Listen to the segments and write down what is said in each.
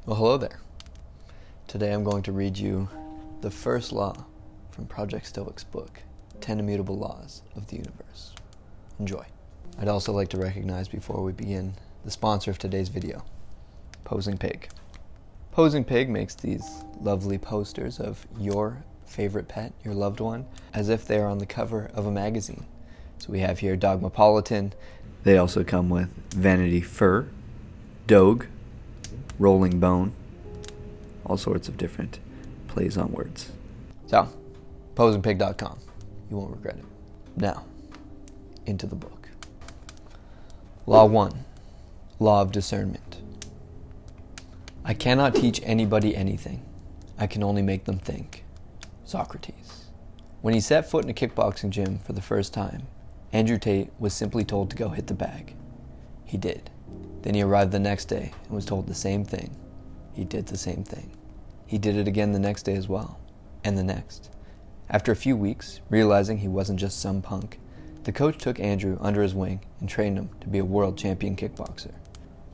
Well, hello there. Today I'm going to read you the first law from Project Stoic's book, 10 Immutable Laws of the Universe. Enjoy. I'd also like to recognize before we begin the sponsor of today's video, Posing Pig. Posing Pig makes these lovely posters of your favorite pet, your loved one, as if they are on the cover of a magazine. So we have here Dogmapolitan. They also come with Vanity Fur, Dogue, Rolling Bone, all sorts of different plays on words. So, posingpig.com. You won't regret it. Now, into the book. Law 1. Law of discernment. I cannot teach anybody anything. I can only make them think. Socrates. When he set foot in a kickboxing gym for the first time, Andrew Tate was simply told to go hit the bag. He did. Then he arrived the next day and was told the same thing. He did the same thing. He did it again the next day as well, and the next. After a few weeks, realizing he wasn't just some punk, the coach took Andrew under his wing and trained him to be a world champion kickboxer.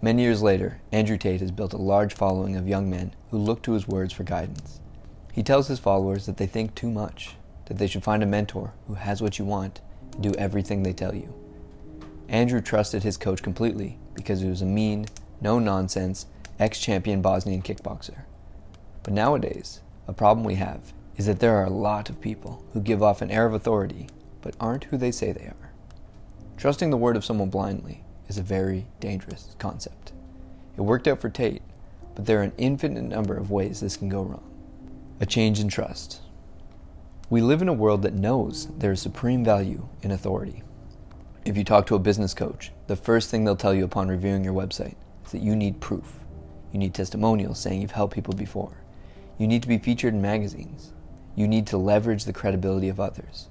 Many years later, Andrew Tate has built a large following of young men who look to his words for guidance. He tells his followers that they think too much, that they should find a mentor who has what you want and do everything they tell you. Andrew trusted his coach completely because he was a mean, no-nonsense, ex-champion Bosnian kickboxer. But nowadays, a problem we have is that there are a lot of people who give off an air of authority but aren't who they say they are. Trusting the word of someone blindly is a very dangerous concept. It worked out for Tate, but there are an infinite number of ways this can go wrong. A change in trust. We live in a world that knows there is supreme value in authority. If you talk to a business coach, the first thing they'll tell you upon reviewing your website is that you need proof. You need testimonials saying you've helped people before. You need to be featured in magazines. You need to leverage the credibility of others.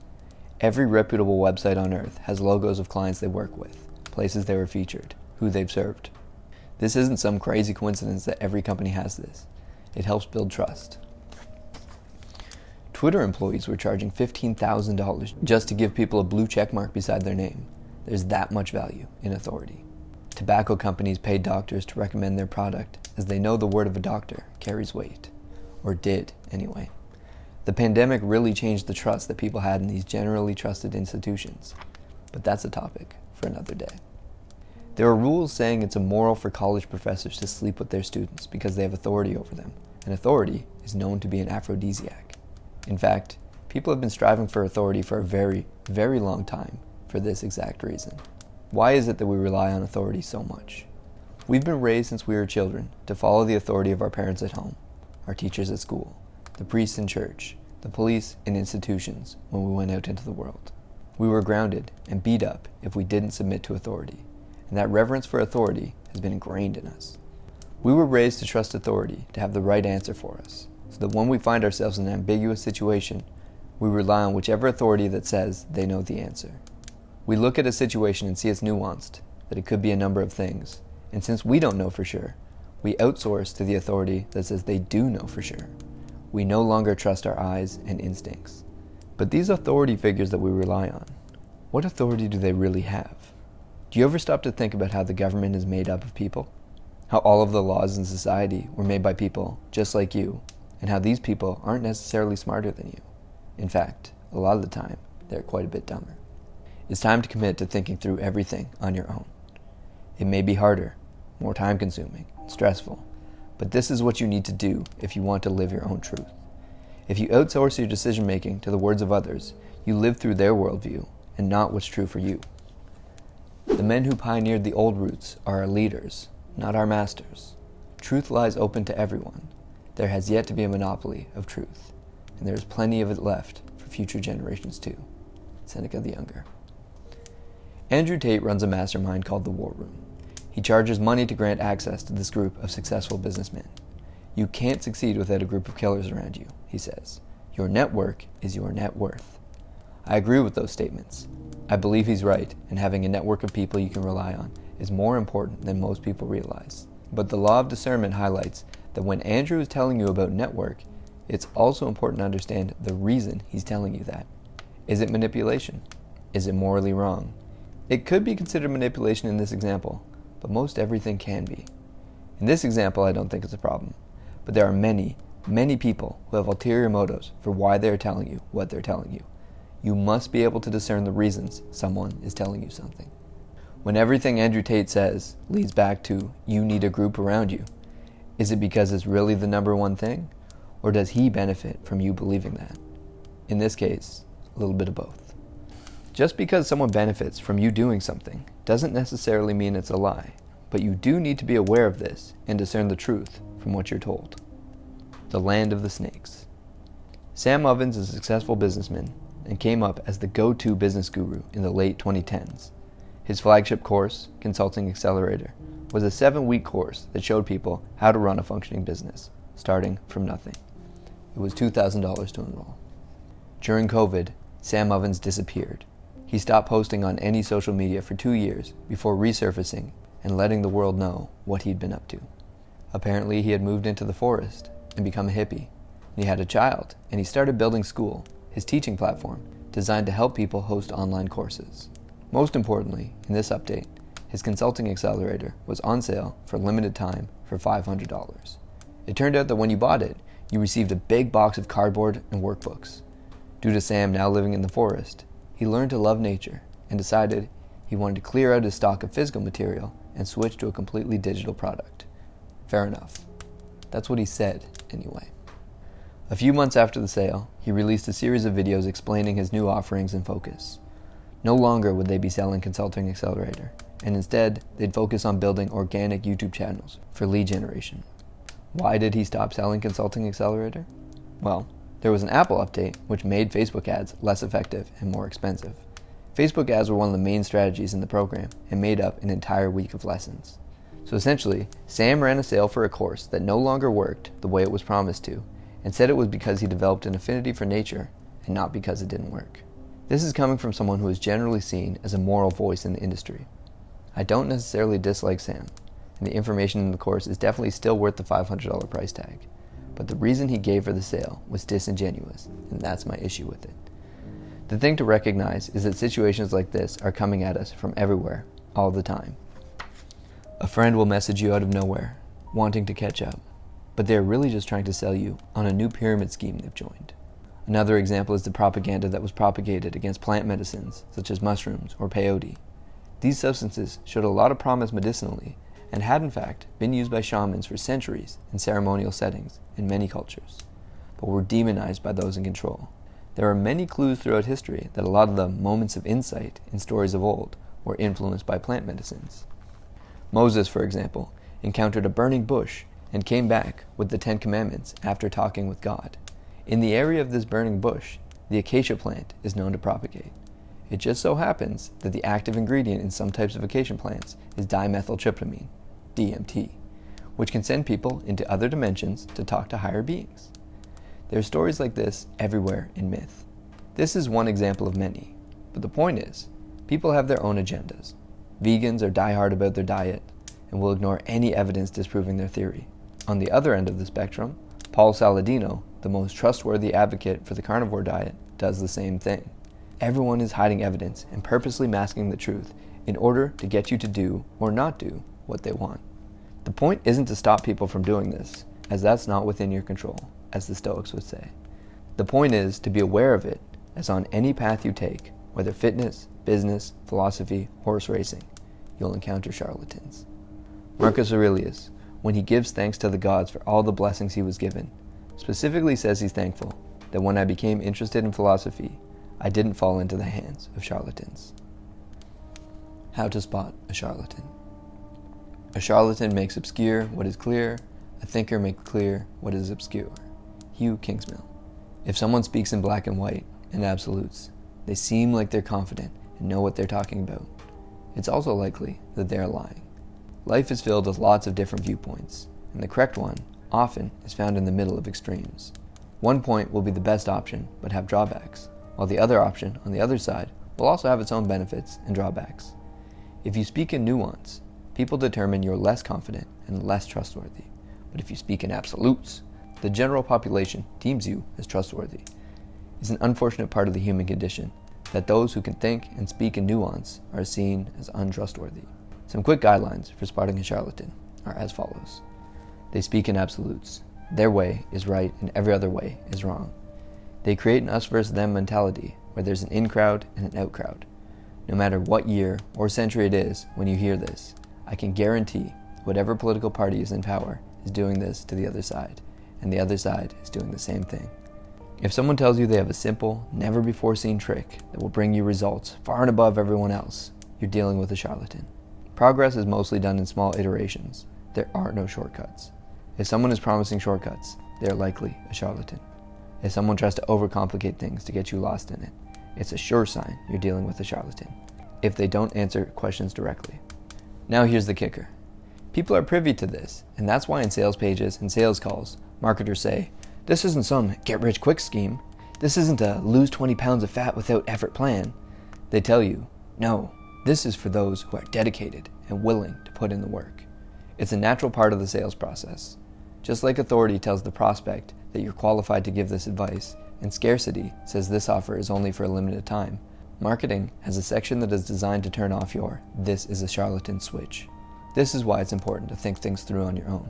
Every reputable website on earth has logos of clients they work with, places they were featured, who they've served. This isn't some crazy coincidence that every company has this. It helps build trust. Twitter employees were charging $15,000 just to give people a blue check mark beside their name. There's that much value in authority. Tobacco companies paid doctors to recommend their product as they know the word of a doctor carries weight. Or did, anyway. The pandemic really changed the trust that people had in these generally trusted institutions. But that's a topic for another day. There are rules saying it's immoral for college professors to sleep with their students because they have authority over them, and authority is known to be an aphrodisiac. In fact, people have been striving for authority for a very, very long time for this exact reason. Why is it that we rely on authority so much? We've been raised since we were children to follow the authority of our parents at home, our teachers at school, the priests in church, the police in institutions when we went out into the world. We were grounded and beat up if we didn't submit to authority, and that reverence for authority has been ingrained in us. We were raised to trust authority to have the right answer for us, so that when we find ourselves in an ambiguous situation, we rely on whichever authority that says they know the answer. We look at a situation and see it's nuanced, that it could be a number of things, and since we don't know for sure, we outsource to the authority that says they do know for sure. We no longer trust our eyes and instincts. But these authority figures that we rely on, what authority do they really have? Do you ever stop to think about how the government is made up of people? How all of the laws in society were made by people just like you, and how these people aren't necessarily smarter than you. In fact, a lot of the time, they're quite a bit dumber. It's time to commit to thinking through everything on your own. It may be harder, more time-consuming, stressful, but this is what you need to do if you want to live your own truth. If you outsource your decision-making to the words of others, you live through their worldview and not what's true for you. The men who pioneered the old routes are our leaders, not our masters. Truth lies open to everyone. There has yet to be a monopoly of truth, and there is plenty of it left for future generations too. Seneca the Younger. Andrew Tate runs a mastermind called the War Room. He charges money to grant access to this group of successful businessmen. You can't succeed without a group of killers around you, he says. Your network is your net worth. I agree with those statements. I believe he's right, and having a network of people you can rely on is more important than most people realize. But the law of discernment highlights that when Andrew is telling you about network, it's also important to understand the reason he's telling you that. Is it manipulation? Is it morally wrong? It could be considered manipulation in this example, but most everything can be. In this example, I don't think it's a problem, but there are many, many people who have ulterior motives for why they are telling you what they're telling you. You must be able to discern the reasons someone is telling you something. When everything Andrew Tate says leads back to you need a group around you, is it because it's really the number one thing, or does he benefit from you believing that? In this case, a little bit of both. Just because someone benefits from you doing something doesn't necessarily mean it's a lie, but you do need to be aware of this and discern the truth from what you're told. The land of the snakes. Sam Ovens is a successful businessman and came up as the go-to business guru in the late 2010s. His flagship course, Consulting Accelerator, was a 7-week course that showed people how to run a functioning business, starting from nothing. It was $2,000 to enroll. During COVID, Sam Ovens disappeared. He stopped posting on any social media for 2 years before resurfacing and letting the world know what he'd been up to. Apparently, he had moved into the forest and become a hippie. He had a child, and he started building School, his teaching platform, designed to help people host online courses. Most importantly, in this update, his Consulting Accelerator was on sale for a limited time for $500. It turned out that when you bought it, you received a big box of cardboard and workbooks. Due to Sam now living in the forest, he learned to love nature and decided he wanted to clear out his stock of physical material and switch to a completely digital product. Fair enough. That's what he said, anyway. A few months after the sale, he released a series of videos explaining his new offerings and focus. No longer would they be selling Consulting Accelerator, and instead, they'd focus on building organic YouTube channels for lead generation. Why did he stop selling Consulting Accelerator? Well, there was an Apple update which made Facebook ads less effective and more expensive. Facebook ads were one of the main strategies in the program and made up an entire week of lessons. So essentially, Sam ran a sale for a course that no longer worked the way it was promised to, and said it was because he developed an affinity for nature and not because it didn't work. This is coming from someone who is generally seen as a moral voice in the industry. I don't necessarily dislike Sam, and the information in the course is definitely still worth the $500 price tag, but the reason he gave for the sale was disingenuous, and that's my issue with it. The thing to recognize is that situations like this are coming at us from everywhere, all the time. A friend will message you out of nowhere, wanting to catch up, but they are really just trying to sell you on a new pyramid scheme they've joined. Another example is the propaganda that was propagated against plant medicines, such as mushrooms or peyote. These substances showed a lot of promise medicinally, and had in fact been used by shamans for centuries in ceremonial settings in many cultures, but were demonized by those in control. There are many clues throughout history that a lot of the moments of insight in stories of old were influenced by plant medicines. Moses, for example, encountered a burning bush and came back with the 10 Commandments after talking with God. In the area of this burning bush, the acacia plant is known to propagate. It just so happens that the active ingredient in some types of acacia plants is dimethyltryptamine, DMT, which can send people into other dimensions to talk to higher beings. There are stories like this everywhere in myth. This is one example of many, but the point is, people have their own agendas. Vegans are diehard about their diet and will ignore any evidence disproving their theory. On the other end of the spectrum, Paul Saladino, the most trustworthy advocate for the carnivore diet, does the same thing. Everyone is hiding evidence and purposely masking the truth in order to get you to do or not do what they want. The point isn't to stop people from doing this, as that's not within your control, as the Stoics would say. The point is to be aware of it, as on any path you take, whether fitness, business, philosophy, horse racing, you'll encounter charlatans. Marcus Aurelius, when he gives thanks to the gods for all the blessings he was given, specifically says he's thankful that when I became interested in philosophy, I didn't fall into the hands of charlatans. How to spot a charlatan. A charlatan makes obscure what is clear, a thinker makes clear what is obscure. Hugh Kingsmill. If someone speaks in black and white and absolutes, they seem like they're confident and know what they're talking about. It's also likely that they are lying. Life is filled with lots of different viewpoints, and the correct one often is found in the middle of extremes. One point will be the best option but have drawbacks, while the other option on the other side will also have its own benefits and drawbacks. If you speak in nuance, people determine you're less confident and less trustworthy. But if you speak in absolutes, the general population deems you as trustworthy. It's an unfortunate part of the human condition that those who can think and speak in nuance are seen as untrustworthy. Some quick guidelines for spotting a charlatan are as follows. They speak in absolutes. Their way is right and every other way is wrong. They create an us versus them mentality where there's an in crowd and an out crowd. No matter what year or century it is when you hear this, I can guarantee whatever political party is in power is doing this to the other side, and the other side is doing the same thing. If someone tells you they have a simple, never-before-seen trick that will bring you results far and above everyone else, you're dealing with a charlatan. Progress is mostly done in small iterations. There are no shortcuts. If someone is promising shortcuts, they are likely a charlatan. If someone tries to overcomplicate things to get you lost in it, it's a sure sign you're dealing with a charlatan. If they don't answer questions directly. Now here's the kicker. People are privy to this, and that's why in sales pages and sales calls, marketers say, this isn't some get-rich-quick scheme. This isn't a lose 20 pounds of fat without effort plan. They tell you, no, this is for those who are dedicated and willing to put in the work. It's a natural part of the sales process. Just like authority tells the prospect that you're qualified to give this advice, and scarcity says this offer is only for a limited time, marketing has a section that is designed to turn off your "this is a charlatan" switch. This is why it's important to think things through on your own.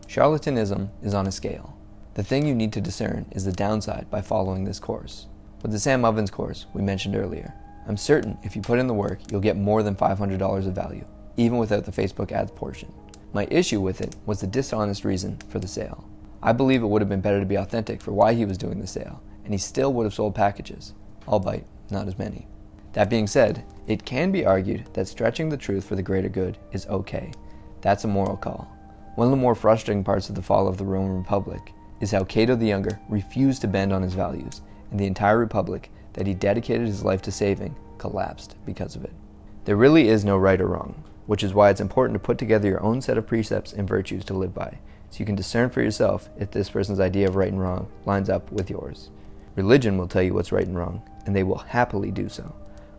Charlatanism is on a scale. The thing you need to discern is the downside by following this course. With the Sam Ovens course we mentioned earlier, I'm certain if you put in the work, you'll get more than $500 of value, even without the Facebook ads portion. My issue with it was the dishonest reason for the sale. I believe it would have been better to be authentic for why he was doing the sale, and he still would have sold packages, albeit not as many. That being said, it can be argued that stretching the truth for the greater good is okay. That's a moral call. One of the more frustrating parts of the fall of the Roman Republic is how Cato the Younger refused to bend on his values, and the entire republic that he dedicated his life to saving collapsed because of it. There really is no right or wrong, which is why it's important to put together your own set of precepts and virtues to live by, so you can discern for yourself if this person's idea of right and wrong lines up with yours. Religion will tell you what's right and wrong, and they will happily do so,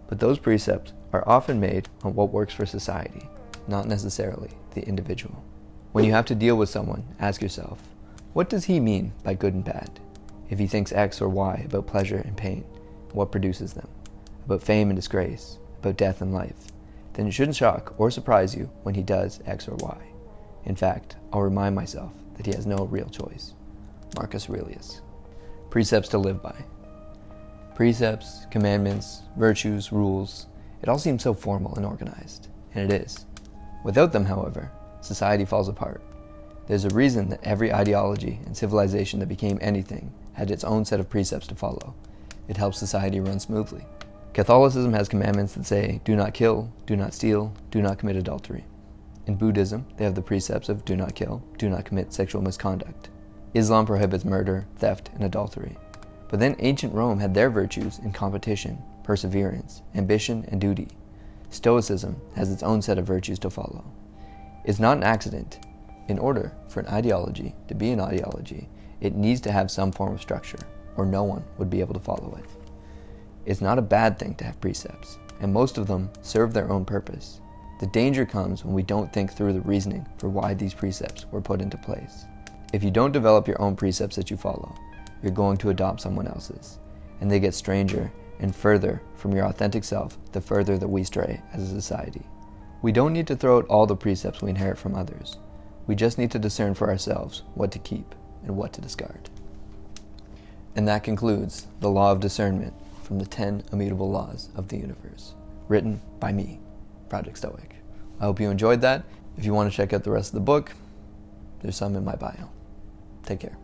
but those precepts are often made on what works for society, not necessarily the individual. When you have to deal with someone, ask yourself, what does he mean by good and bad? If he thinks X or Y about pleasure and pain, what produces them? About fame and disgrace, about death and life, then it shouldn't shock or surprise you when he does X or Y. In fact, I'll remind myself that he has no real choice. Marcus Aurelius. Precepts to live by. Precepts, commandments, virtues, rules, it all seems so formal and organized, and it is. Without them, however, society falls apart. There's a reason that every ideology and civilization that became anything had its own set of precepts to follow. It helps society run smoothly. Catholicism has commandments that say, do not kill, do not steal, do not commit adultery. In Buddhism, they have the precepts of do not kill, do not commit sexual misconduct. Islam prohibits murder, theft, and adultery. But then ancient Rome had their virtues in competition, perseverance, ambition, and duty. Stoicism has its own set of virtues to follow. It's not an accident. In order for an ideology to be an ideology, it needs to have some form of structure, or no one would be able to follow it. It's not a bad thing to have precepts, and most of them serve their own purpose. The danger comes when we don't think through the reasoning for why these precepts were put into place. If you don't develop your own precepts that you follow, you're going to adopt someone else's, and they get stranger and further from your authentic self the further that we stray as a society. We don't need to throw out all the precepts we inherit from others. We just need to discern for ourselves what to keep and what to discard. And that concludes the Law of Discernment from the 10 Immutable Laws of the Universe, written by me, Project Stoic. I hope you enjoyed that. If you want to check out the rest of the book, there's some in my bio. Take care.